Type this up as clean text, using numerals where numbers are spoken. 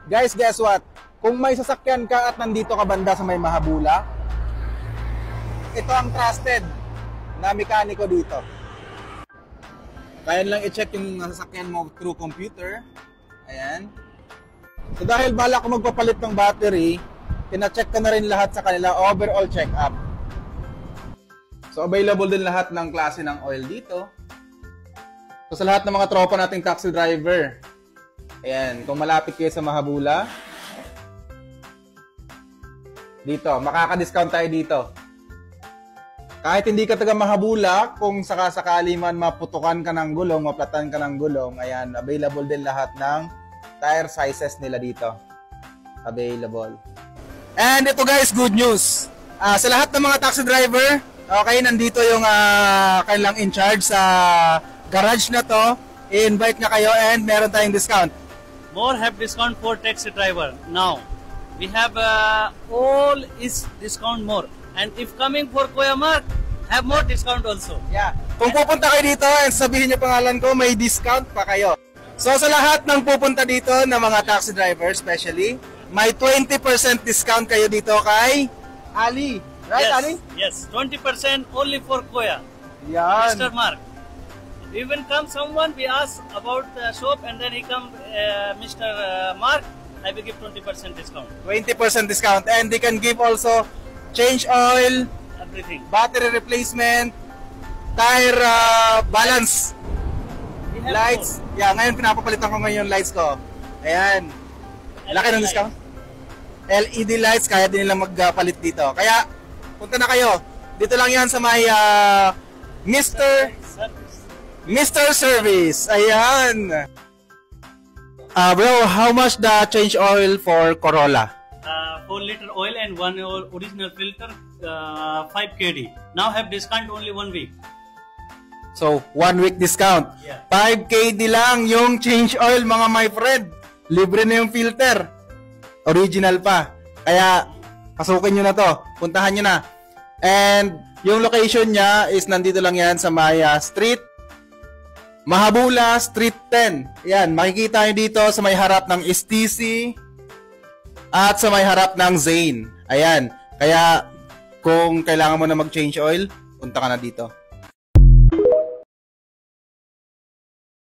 Guys, guess what? Kung may sasakyan ka at nandito ka banda sa may Mahabula, ito ang trusted na mekaniko dito. Kaya lang i-check yung sasakyan mo through computer. Ayan. So dahil bala ko magpapalit ng battery, pina-check ko na rin lahat sa kanila, overall check-up. So available din lahat ng klase ng oil dito. So sa lahat ng mga tropa nating taxi driver, ayan, kung malapit kayo sa Mahabula, dito, makaka-discount tayo dito. Kahit hindi ka taga Mahabula, kung sakasakali man maputukan ka ng gulong, maplatan ka ng gulong, ayan, available din lahat ng tire sizes nila dito. Available. And ito guys, good news. Sa lahat ng mga taxi driver, okay, nandito yung kanilang in charge sa garage na to. I-invite na kayo and meron tayong discount. More have discount for taxi driver now. We have all is discount more, and if coming for Kuya Mark, have more discount also. Yeah. Kung pupunta kayo dito and sabihin niyo pangalan ko, may discount pa kayo. So sa lahat ng pupunta dito na mga taxi driver especially, may 20% discount kayo dito kay Ali. Right, yes, Ali? Yes, 20% only for Kuya. Yan. Mr. Mark. Even come someone, we ask about the shop, and then he come, Mr. Mark, I will give 20% discount. 20% discount, and they can give also change oil, Everything. battery replacement, tire balance, We have lights. more. Yeah, ngayon pinapapalitan ko ngayon yung lights ko. Ayan. Laki ng discount. LED lights, kaya din nila magpalit dito. Kaya, punta na kayo. Dito lang yan sa may Mr. Service. Ayan. Bro, how much the change oil for Corolla? 4 liter oil and 1 original filter, 5 KD. Now have discount only 1 week. So, 1 week discount. Yeah. 5 KD lang yung change oil, mga my friend. Libre na yung filter. Original pa. Kaya, pasukin nyo na to. Puntahan nyo na. And, yung location niya is nandito lang yan sa Maya Street. Mahabula, Street 10. Yan, makikita nyo dito sa may harap ng STC at sa may harap ng Zane. Ayan. Kaya, kung kailangan mo na mag-change oil, punta ka na dito.